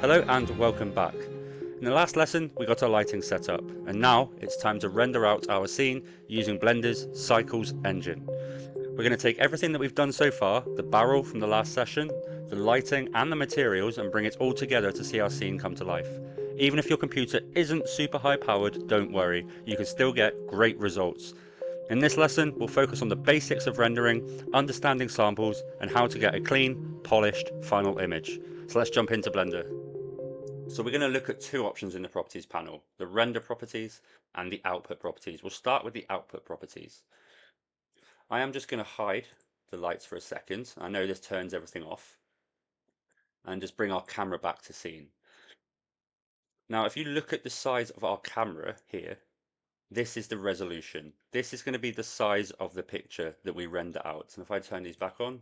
Hello and welcome back. In the last lesson we got our lighting set up, and now it's time to render out our scene using Blender's Cycles engine. We're going to take everything that we've done so far, the barrel from the last session, the lighting and the materials, and bring it all together to see our scene come to life. Even if your computer isn't super high powered, don't worry, you can still get great results. In this lesson, we'll focus on the basics of rendering, understanding samples, and how to get a clean, polished final image. So let's jump into Blender. So we're going to look at two options in the properties panel, the render properties and the output properties. We'll start with the output properties. I am just going to hide the lights for a second. I know this turns everything off, and just bring our camera back to scene. Now, if you look at the size of our camera here, this is the resolution. This is going to be the size of the picture that we render out. And if I turn these back on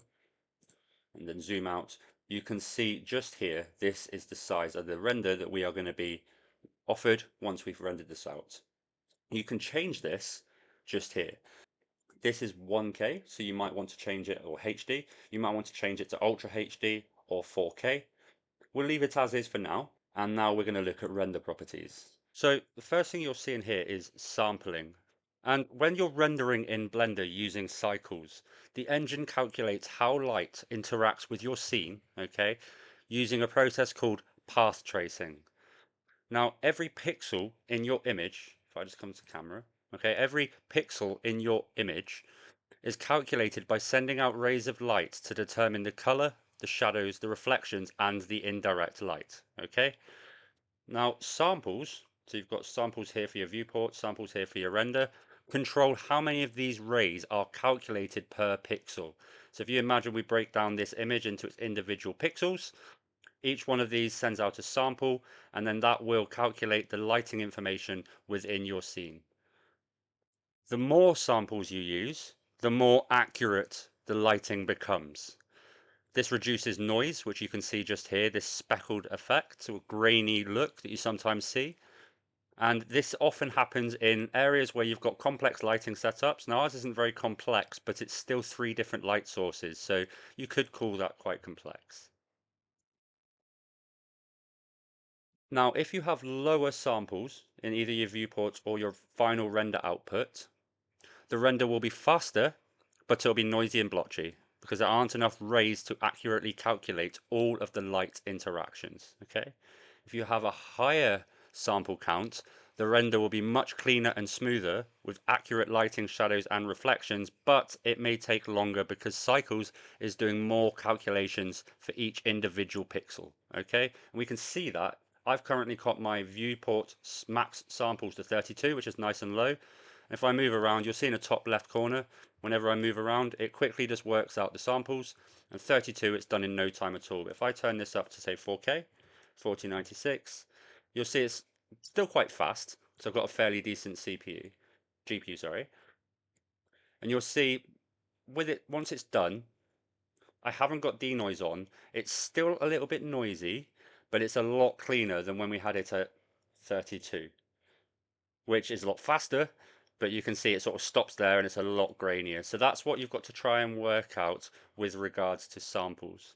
and then zoom out, you can see just here, this is the size of the render that we are going to be offered once we've rendered this out. You can change this just here. This is 1K, so you might want to change it, or HD. You might want to change it to Ultra HD or 4K. We'll leave it as is for now, and now we're going to look at render properties. So the first thing you'll see in here is sampling. And when you're rendering in Blender using cycles, the engine calculates how light interacts with your scene, okay, using a process called path tracing. Now, every pixel in your image, if I just come to camera, okay, every pixel in your image is calculated by sending out rays of light to determine the color, the shadows, the reflections, and the indirect light, okay? Now, samples, so you've got samples here for your viewport, samples here for your render, control how many of these rays are calculated per pixel. So if you imagine we break down this image into its individual pixels, each one of these sends out a sample, and then that will calculate the lighting information within your scene. The more samples you use, the more accurate the lighting becomes. This reduces noise, which you can see just here, this speckled effect or grainy look that you sometimes see. And this often happens in areas where you've got complex lighting setups. Now ours isn't very complex, but it's still 3 different light sources, so you could call that quite complex. Now, if you have lower samples in either your viewport or your final render output, the render will be faster, but it'll be noisy and blotchy because there aren't enough rays to accurately calculate all of the light interactions, okay? If you have a higher sample count, the render will be much cleaner and smoother with accurate lighting, shadows, and reflections, but it may take longer because Cycles is doing more calculations for each individual pixel, okay? And we can see that. I've currently got my viewport max samples to 32, which is nice and low. If I move around, you'll see in the top left corner, whenever I move around, it quickly just works out the samples, and 32, it's done in no time at all. If I turn this up to say 4K, 4096, you'll see it's still quite fast, so I've got a fairly decent GPU, sorry. And you'll see with it, once it's done, I haven't got denoise on. It's still a little bit noisy, but it's a lot cleaner than when we had it at 32, which is a lot faster, but you can see it sort of stops there and it's a lot grainier. So that's what you've got to try and work out with regards to samples.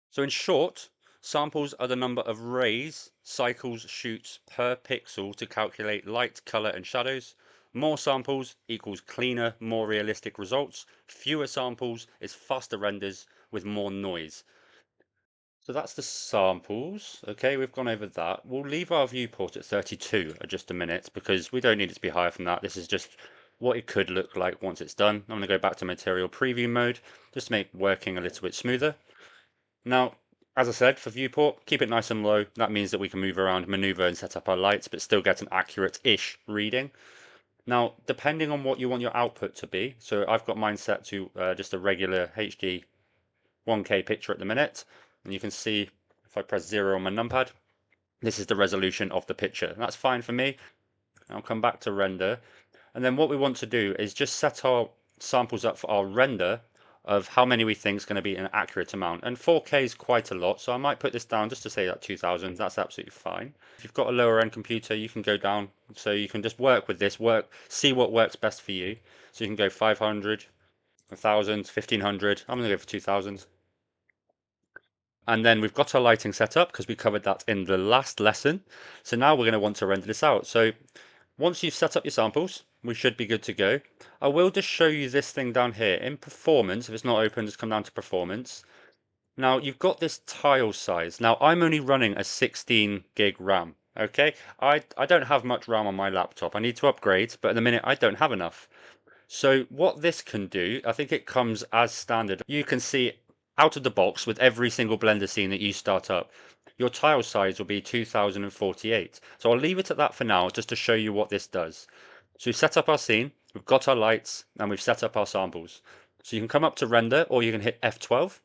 So in short, samples are the number of rays Cycles shoots per pixel to calculate light, color, and shadows. More samples equals cleaner, more realistic results. Fewer samples is faster renders with more noise. So that's the samples. Okay, we've gone over that. We'll leave our viewport at 32 at just a minute because we don't need it to be higher from that. This is just what it could look like once it's done. I'm going to go back to material preview mode just to make working a little bit smoother. Now, as I said, for viewport, keep it nice and low. That means that we can move around, maneuver and set up our lights, but still get an accurate-ish reading. Now, depending on what you want your output to be, so I've got mine set to just a regular HD 1K picture at the minute. And you can see if I press 0 on my numpad, this is the resolution of the picture. That's fine for me. I'll come back to render. And then what we want to do is just set our samples up for our render of how many we think is going to be an accurate amount. And 4K is quite a lot, so I might put this down just to say that 2000. That's absolutely fine. If you've got a lower end computer, you can go down. So you can just work with this, see what works best for you. So you can go 500, 1,000, 1,500. I'm going to go for 2,000. And then we've got our lighting set up because we covered that in the last lesson. So now we're going to want to render this out. So once you've set up your samples, we should be good to go. I will just show you this thing down here. In performance, if it's not open, just come down to performance. Now you've got this tile size. Now I'm only running a 16 gig RAM. Okay, I don't have much RAM on my laptop. I need to upgrade, but at the minute I don't have enough. So what this can do, I think it comes as standard. You can see out of the box with every single Blender scene that you start up, your tile size will be 2048. So I'll leave it at that for now, just to show you what this does. So we've set up our scene, we've got our lights, and we've set up our samples. So you can come up to render, or you can hit F12,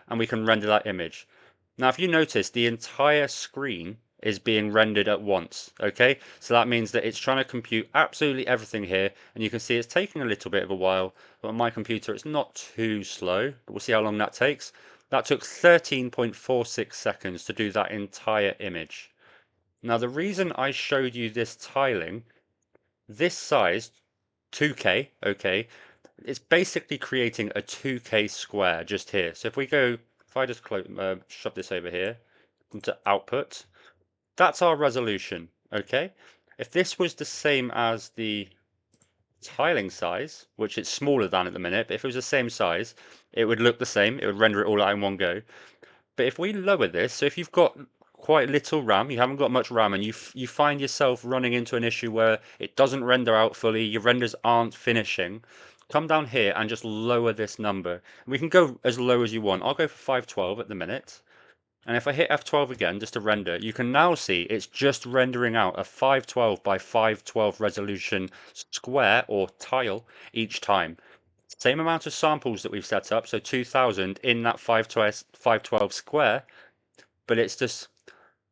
and we can render that image. Now, if you notice, the entire screen is being rendered at once, okay? So that means that it's trying to compute absolutely everything here, and you can see it's taking a little bit of a while, but on my computer it's not too slow. We'll see how long that takes. That took 13.46 seconds to do that entire image. Now, the reason I showed you this tiling, this size, 2K, okay, it's basically creating a 2K square just here. So if we go, if I just shove this over here into output, that's our resolution, okay? If this was the same as the tiling size, which it's smaller than at the minute, but if it was the same size, it would look the same. It would render it all out in one go. But if we lower this, so if you've got quite little RAM, you haven't got much RAM, and you find yourself running into an issue where it doesn't render out fully, your renders aren't finishing, come down here and just lower this number. We can go as low as you want. I'll go for 512 at the minute. And if I hit F12 again, just to render, you can now see it's just rendering out a 512 by 512 resolution square or tile each time. Same amount of samples that we've set up, so 2000 in that 512 square, but it's just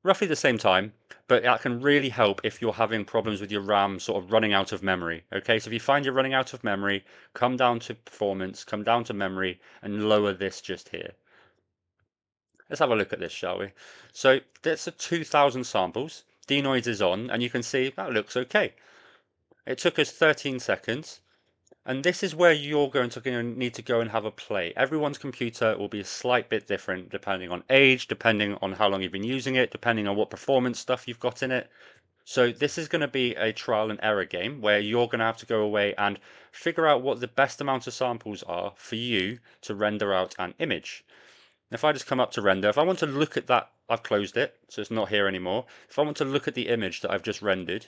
roughly the same time. But that can really help if you're having problems with your RAM sort of running out of memory. Okay, so if you find you're running out of memory, come down to performance, come down to memory, and lower this just here. Let's have a look at this, shall we? So that's a 2000 samples. Denoise is on, and you can see that looks okay. It took us 13 seconds. And this is where you're going to need to go and have a play. Everyone's computer will be a slight bit different depending on age, depending on how long you've been using it, depending on what performance stuff you've got in it. So this is going to be a trial and error game where you're going to have to go away and figure out what the best amount of samples are for you to render out an image. If I just come up to render, if I want to look at that, I've closed it, so it's not here anymore. If I want to look at the image that I've just rendered,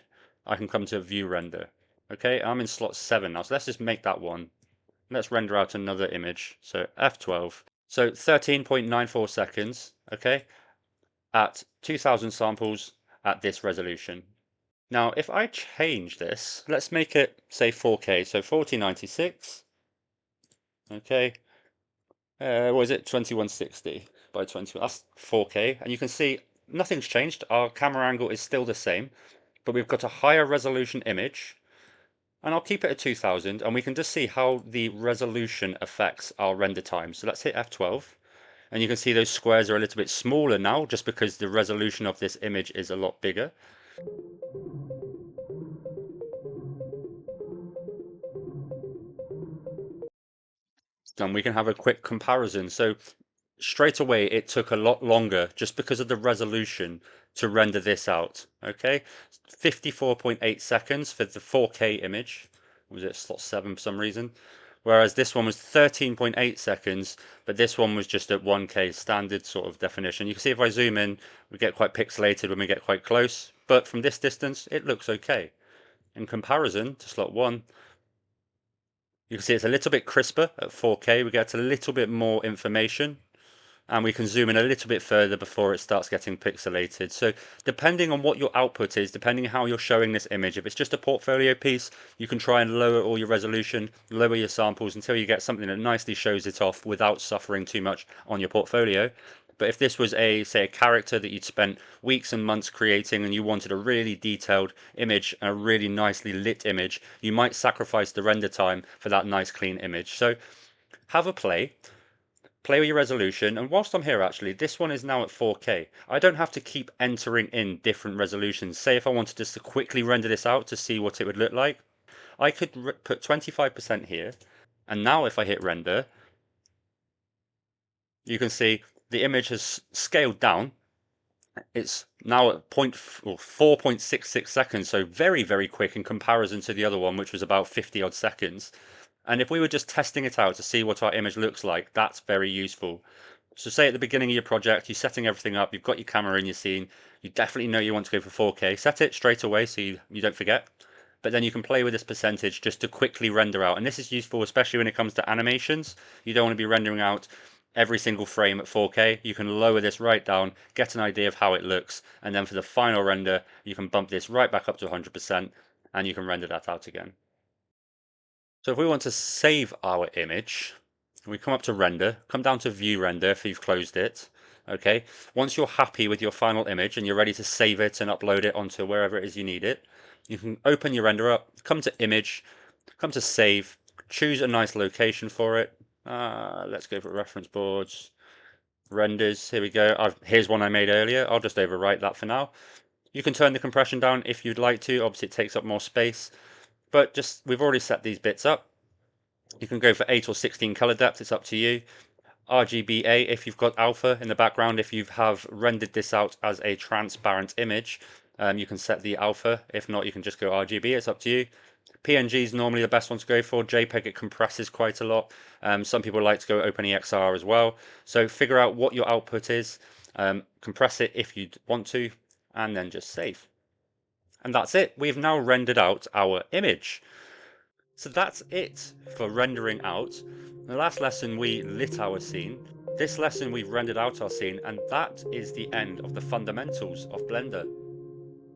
I can come to view render. Okay, I'm in slot 7 now, so let's just make that one. Let's render out another image, so F12. So 13.94 seconds, okay, at 2000 samples at this resolution. Now, if I change this, let's make it, say, 4K, so 4096, okay, what is it, 2160 by 20, that's 4K, and you can see nothing's changed, our camera angle is still the same, but we've got a higher resolution image, and I'll keep it at 2000, and we can just see how the resolution affects our render time. So let's hit F12, and you can see those squares are a little bit smaller now, just because the resolution of this image is a lot bigger. And we can have a quick comparison. So straight away, it took a lot longer just because of the resolution to render this out. Okay, 54.8 seconds for the 4K image. Was it slot 7 for some reason? Whereas this one was 13.8 seconds, but this one was just at 1K standard sort of definition. You can see if I zoom in, we get quite pixelated when we get quite close, but from this distance, it looks okay. In comparison to slot 1, you can see it's a little bit crisper at 4K. We get a little bit more information, and we can zoom in a little bit further before it starts getting pixelated. So depending on what your output is, depending on how you're showing this image, if it's just a portfolio piece, you can try and lower all your resolution, lower your samples until you get something that nicely shows it off without suffering too much on your portfolio. But if this was say a character that you'd spent weeks and months creating and you wanted a really detailed image, a really nicely lit image, you might sacrifice the render time for that nice clean image. So have a play with your resolution, and whilst I'm here actually, this one is now at 4K. I don't have to keep entering in different resolutions. Say if I wanted just to quickly render this out to see what it would look like, I could put 25% here, And now if I hit render, you can see the image has scaled down. It's now at 4.66 seconds, so very, very quick in comparison to the other one, which was about 50 odd seconds. And if we were just testing it out to see what our image looks like, that's very useful. So say at the beginning of your project, you're setting everything up, you've got your camera in your scene, you definitely know you want to go for 4K, set it straight away so you don't forget. But then you can play with this percentage just to quickly render out. And this is useful, especially when it comes to animations. You don't want to be rendering out every single frame at 4K. You can lower this right down, get an idea of how it looks, and then for the final render, you can bump this right back up to 100%, and you can render that out again. So if we want to save our image, we come up to render, come down to view render if you've closed it. Okay, once you're happy with your final image and you're ready to save it and upload it onto wherever it is you need it, you can open your render up, come to image, come to save, choose a nice location for it. Let's go for reference boards, renders. Here we go. Here's one I made earlier. I'll just overwrite that for now. You can turn the compression down if you'd like to. Obviously, it takes up more space, but just we've already set these bits up. You can go for 8 or 16 color depth, it's up to you. RGBA if you've got alpha in the background. If you have rendered this out as a transparent image, you can set the alpha. If not, you can just go RGB, it's up to you. PNG is normally the best one to go for. JPEG, it compresses quite a lot. Some people like to go OpenEXR as well. So figure out what your output is, compress it if you want to, and then just save. And that's it. We've now rendered out our image. So that's it for rendering out. In the last lesson we lit our scene. This lesson we've rendered out our scene, and that is the end of the fundamentals of Blender.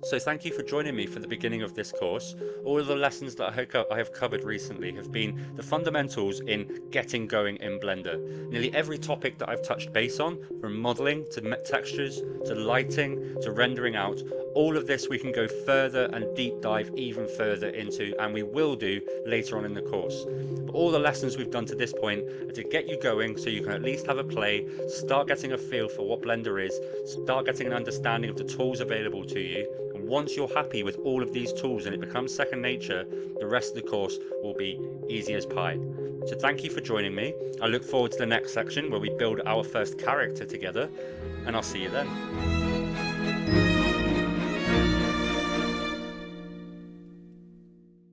So thank you for joining me for the beginning of this course. All of the lessons that I have covered recently have been the fundamentals in getting going in Blender. Nearly every topic that I've touched base on, from modeling to textures to lighting to rendering out, all of this we can go further and deep dive even further into, and we will do later on in the course. But all the lessons we've done to this point are to get you going so you can at least have a play, start getting a feel for what Blender is, start getting an understanding of the tools available to you. And once you're happy with all of these tools and it becomes second nature, the rest of the course will be easy as pie. So thank you for joining me. I look forward to the next section where we build our first character together, and I'll see you then.